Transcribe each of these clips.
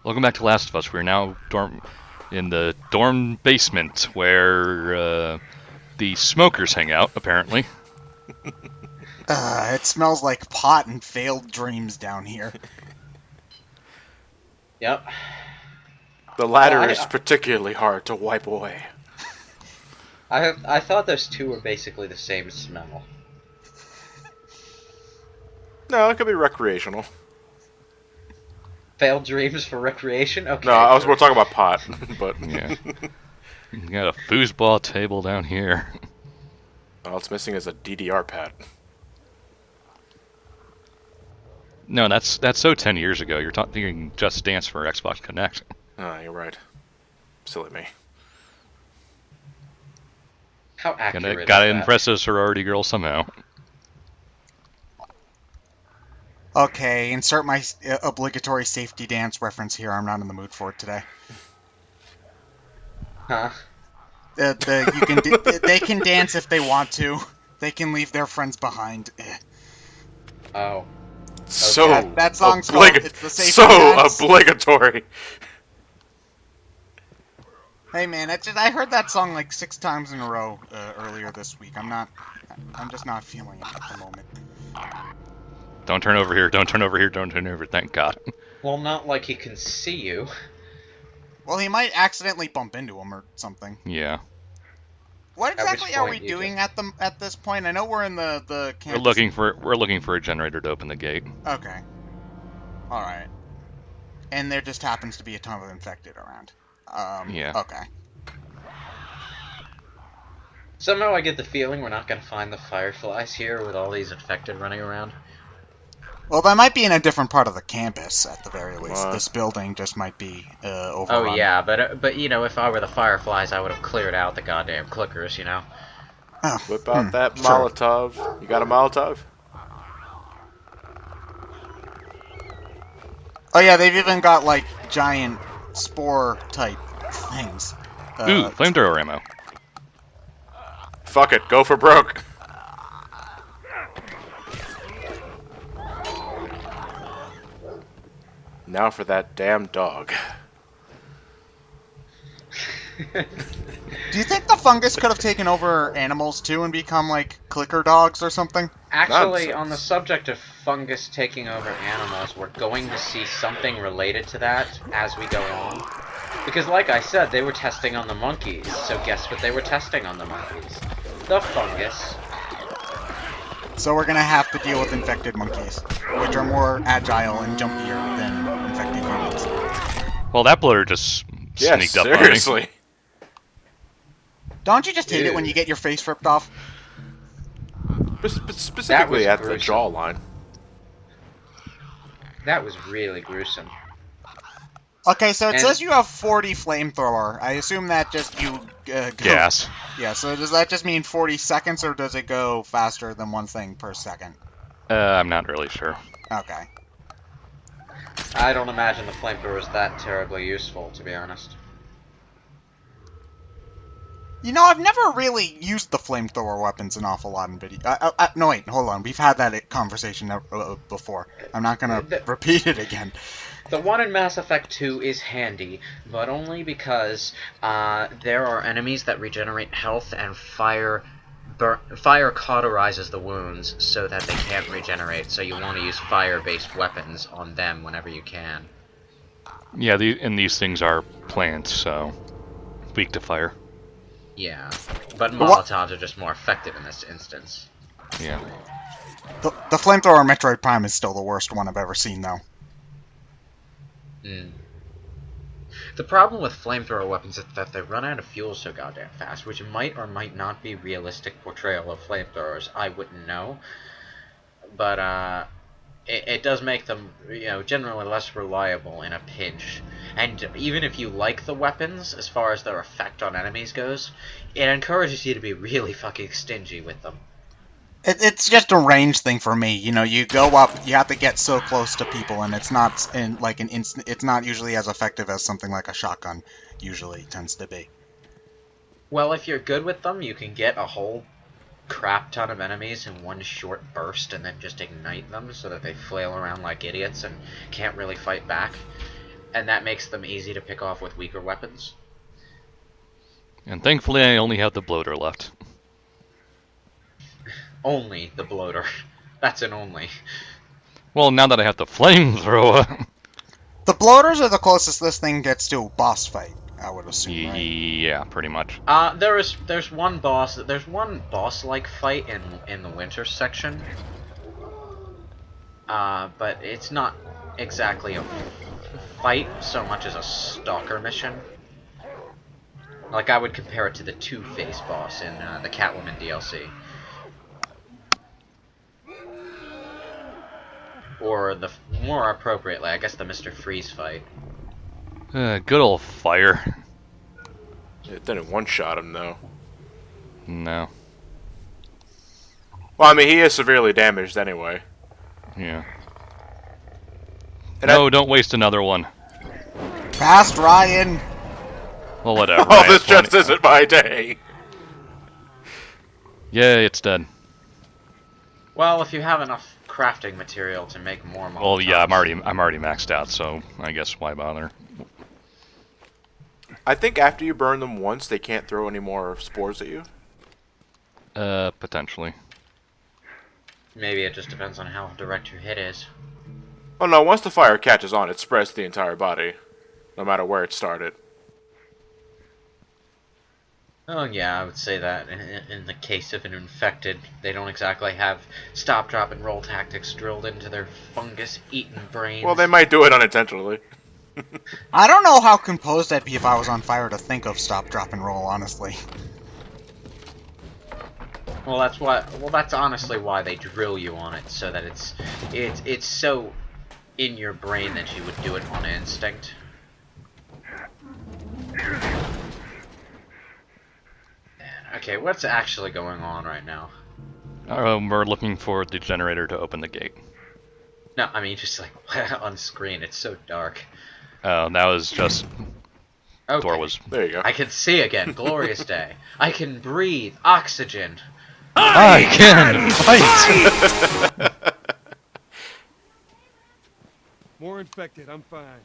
Welcome back to Last of Us. We're now in the dorm basement where the smokers hang out, apparently. It smells like pot and failed dreams down here. Yep. The Well, latter is particularly hard to wipe away. I thought those two were basically the same smell. No, it could be recreational. Failed dreams for recreation? Okay. No, I was sure. more talking about pot, but Yeah. You got a foosball table down here. all it's missing is a DDR pad. No, that's so 10 years ago. You're thinking Just Dance for Xbox Connect. Ah, you're right. Silly me. How accurate Gotta is that? impress a sorority girl somehow. Okay, insert my obligatory safety dance reference here. I'm not in the mood for it today. Huh? They can dance if they want to. They can leave their friends behind. Oh. So That song's called It's the Safety so Dance. obligatory. Hey man, I heard that song like 6 times in a row earlier this week. I'm just not feeling it at the moment. Don't turn over here, don't turn over here, don't turn over, thank God. Well, not like he can see you. Well, he might accidentally bump into him or something. Yeah. What exactly are we point, doing at this point? I know we're in the campus. We're looking for a generator to open the gate. Okay. All right. And there just happens to be a ton of infected around. Yeah. Okay. Somehow I get the feeling we're not gonna find the fireflies here with all these infected running around. Well, that might be in a different part of the campus at the very least. What? This building just might be overrun. Oh yeah, but you know, if I were the fireflies, I would have cleared out the goddamn clickers, you know. Oh, Whip out that sure. Molotov. You got a Molotov? Oh yeah, they've even got like giant spore type things. Ooh, flamethrower ammo. Fuck it, go for broke. Now for that damn dog. Do you think the fungus could have taken over animals too and become like clicker dogs or something? Actually, Nonsense. on the subject of fungus taking over animals, we're going to see something related to that as we go on. Because like I said, they were testing on the monkeys, so guess what they were testing on the monkeys? The fungus. So we're gonna have to deal with infected monkeys, which are more agile and jumpier than infected humans. Well, that bloater just Yeah, sneaked up on me. seriously. Don't you just hate it when Ew. you get your face ripped off? Specifically at the gruesome. jawline. That was really gruesome. Okay, so it And- says you have 40 flamethrower. I assume that just you go... Gas. Yeah, so does that just mean 40 seconds, or does it go faster than one thing per second? I'm not really sure. Okay. I don't imagine the flamethrower is that terribly useful, to be honest. You know, I've never really used the flamethrower weapons an awful lot in video. No, wait, hold on. We've had that conversation before. I'm not gonna repeat it again. The one in Mass Effect 2 is handy, but only because there are enemies that regenerate health, and fire cauterizes the wounds so that they can't regenerate, so you want to use fire-based weapons on them whenever you can. Yeah, and these things are plants, so weak to fire. Yeah, but what- Molotovs are just more effective in this instance. Yeah. The flamethrower Metroid Prime is still the worst one I've ever seen, though. The problem with flamethrower weapons is that they run out of fuel so goddamn fast, which might or might not be realistic portrayal of flamethrowers. I wouldn't know, but it does make them, you know, generally less reliable in a pinch. And even if you like the weapons, as far as their effect on enemies goes, it encourages you to be really fucking stingy with them. It's just a range thing for me. You know, you go up, you have to get so close to people, and it's not in like an instant. It's not usually as effective as something like a shotgun usually tends to be. Well, if you're good with them, you can get a whole crap ton of enemies in one short burst and then just ignite them so that they flail around like idiots and can't really fight back. and that makes them easy to pick off with weaker weapons. And thankfully, I only have the bloater left. Only the bloater. That's an only. Well, now that I have the flamethrower. The bloaters are the closest this thing gets to a boss fight, I would assume, right? Yeah, pretty much. There's one boss-like fight in the winter section. But it's not exactly a fight so much as a stalker mission. Like, I would compare it to the Two-Face boss in the Catwoman DLC. Or more appropriately, I guess the Mr. Freeze fight. Good old fire. It didn't one-shot him, though. No. Well, I mean, he is severely damaged anyway. Yeah. And No, don't waste another one. Fast, Ryan! Well, whatever. Oh, I this have just isn't my day. Yeah, it's dead. Well, if you have enough crafting material to make more Molotovs. Well, yeah, I'm already maxed out, so I guess why bother? I think after you burn them once, they can't throw any more spores at you. Potentially. Maybe it just depends on how direct your hit is. Oh no, once the fire catches on, it spreads to the entire body, no matter where it started. Oh yeah, I would say that in the case of an infected, they don't exactly have stop, drop, and roll tactics drilled into their fungus-eaten brains. Well, they might do it unintentionally. I don't know how composed I'd be if I was on fire to think of stop, drop, and roll, honestly. Well, that's honestly why they drill you on it, so that it's so in your brain that you would do it on instinct. Okay, what's actually going on right now? We're looking for the generator to open the gate. No, I mean just like on screen, it's so dark. That was just... Okay. Door was... There you go. I can see again. Glorious day. I can breathe. Oxygen. I can fight! More infected, I'm fine.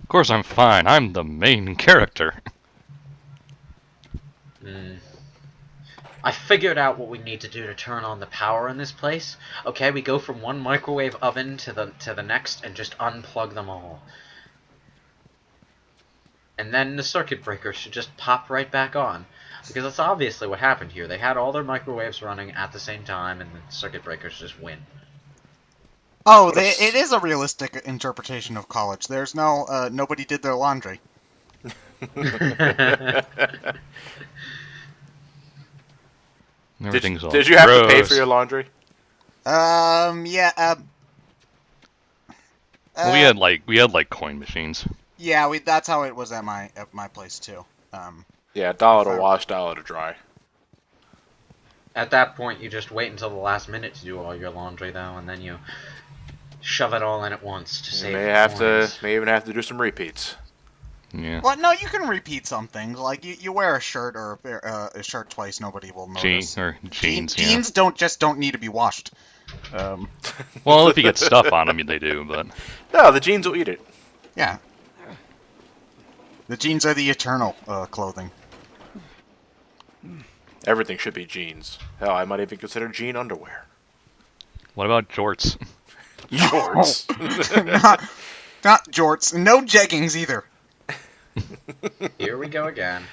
Of course I'm fine. I'm the main character. I figured out what we need to do to turn on the power in this place. Okay, we go from one microwave oven to the next and just unplug them all. And then the circuit breaker should just pop right back on. Because that's obviously what happened here. They had all their microwaves running at the same time, and the circuit breakers just win. Oh, it is a realistic interpretation of college. There's no, nobody did their laundry. Everything's all Did you have to pay gross. for your laundry? Yeah, Well, we had like coin machines. yeah, that's how it was at my place too. Yeah, $1 to wash, $1 to dry. At that point, you just wait until the last minute to do all your laundry, though, and then you shove it all in at once to save May even have to do some repeats. Yeah. Well, no, you can repeat some things. Like you wear a shirt or a shirt twice, nobody will notice. Jeans, yeah. Jeans don't need to be washed. Well, if you get stuff on them, they do, but... No, the jeans will eat it. Yeah. The jeans are the eternal clothing. Everything should be jeans. Hell, I might even consider jean underwear. What about jorts? Jorts. Not jorts. No jeggings either. Here we go again.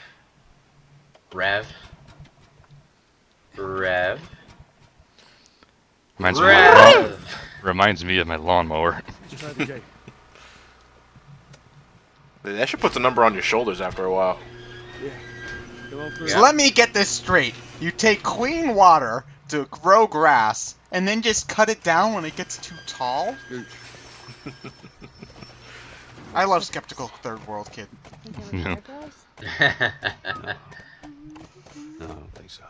Rev. Reminds me of my lawnmower. Try the gate. That should put the number on your shoulders after a while. Come on through. So let me get this straight. You take clean water to grow grass, and then just cut it down when it gets too tall? I love skeptical third world kid. Yeah. No, I don't think so.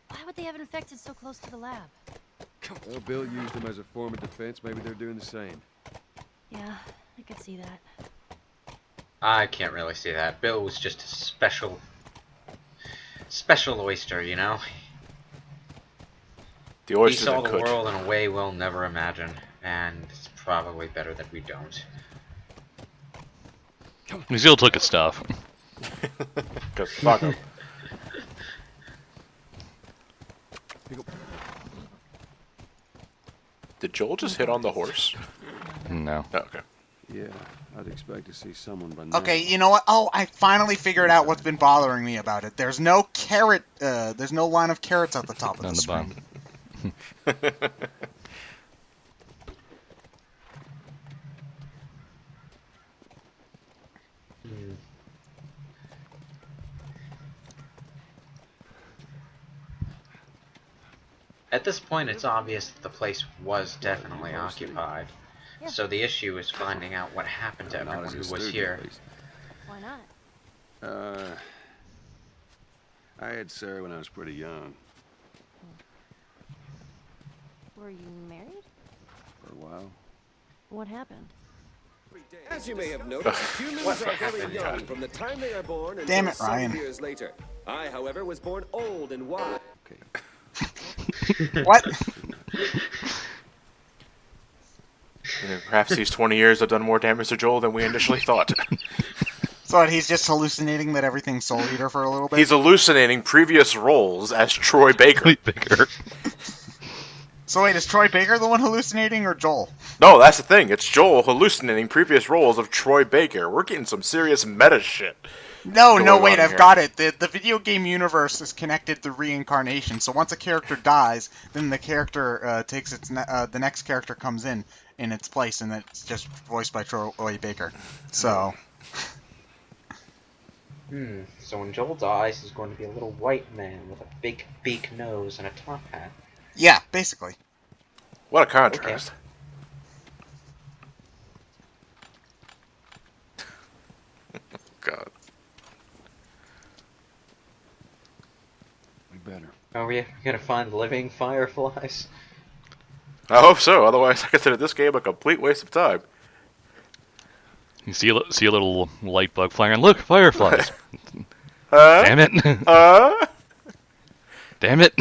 Why would they have it infected so close to the lab? Well, Bill used them as a form of defense. Maybe they're doing the same. Yeah, I could see that. I can't really see that. Bill was just a special oyster, you know? The He oysters saw are the cooked. world in a way we'll never imagine, and it's probably better that we don't. He still took his stuff. Because fuck him. Did Joel just hit on the horse? No. Oh, okay. Yeah, I'd expect to see someone by now. Okay, you know what? Oh, I finally figured out what's been bothering me about it. There's no carrot. There's no line of carrots at the top of On the the screen. bottom. At this point, it's obvious that the place was definitely occupied. Yeah. So the issue is finding out what happened to Not everyone as a who was student, here. at least. Why not? I had Sarah when I was pretty young. Were you married? For a while. What happened? As you may have noticed, humans are very young from the time they are born until Damn it, some Ryan. years later. I, however, was born old and wise. Okay. What? Perhaps these 20 years have done more damage to Joel than we initially thought. So what, he's just hallucinating that everything's Soul Eater for a little bit? He's hallucinating previous roles as Troy Baker. Bigger. So wait, is Troy Baker the one hallucinating or Joel? No, that's the thing. It's Joel hallucinating previous roles of Troy Baker. We're getting some serious meta shit. No, Going wait, on I've here. got it. The video game universe is connected to reincarnation. So once a character dies, then the character takes its the next character comes in its place, and it's just voiced by Troy Baker. So So when Joel dies, he's going to be a little white man with a big beak nose and a top hat. yeah, basically. What a contrast. God. We better. Are we gonna find living fireflies? I hope so. Otherwise, I consider this game a complete waste of time. You see a little light bug flying around. Look, fireflies. Huh? Damn it. Damn it.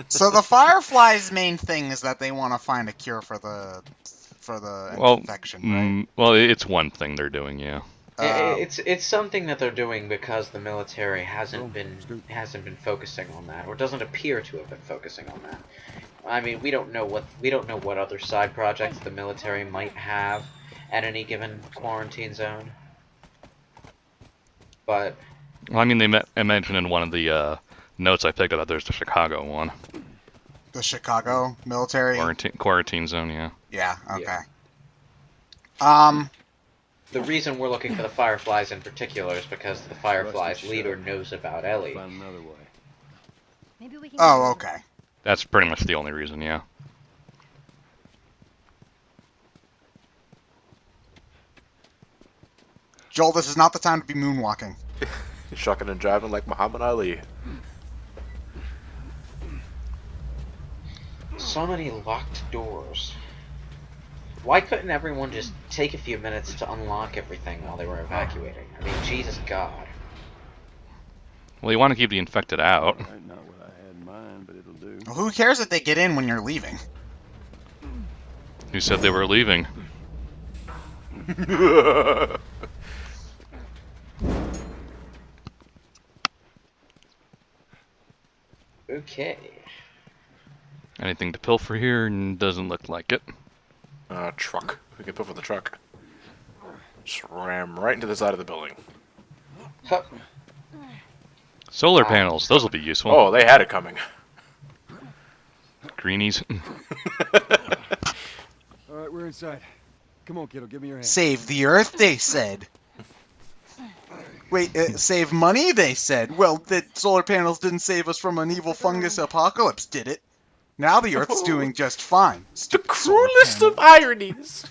So the Fireflies' main thing is that they want to find a cure for the Well, infection, right? well, it's one thing they're doing, yeah. It's something that they're doing because the military hasn't been focusing on that, or doesn't appear to have been focusing on that. I mean, we don't know what other side projects the military might have at any given quarantine zone. But Well, I mean, I mentioned in one of the notes I picked up that there's the Chicago one. The Chicago military. Quarantine zone, yeah. Yeah. Okay. Yeah. The reason we're looking for the Fireflies in particular is because the Fireflies leader knows about Ellie. Find another way. Maybe we can. Oh, okay. That's pretty much the only reason, yeah. Joel, this is not the time to be moonwalking. Shucking and driving like Muhammad Ali. So many locked doors. Why couldn't everyone just take a few minutes to unlock everything while they were evacuating? I mean, Jesus God. Well, you want to keep the infected out. Right, not what I had in mind, but it'll do. Well, who cares if they get in when you're leaving? Who said they were leaving? Okay. Anything to pilfer here? Doesn't look like it. Truck. We can put for the truck. Just ram right into the side of the building. Huh. Solar panels, those will be useful. Oh, they had it coming. Greenies. All right, we're inside. Come on, kiddo, give me your hand. Save the Earth, they said. Wait, save money, they said. Well, the solar panels didn't save us from an evil fungus apocalypse, did it? Now the Earth's doing just fine. The Stupid solar cruelest panel. of ironies.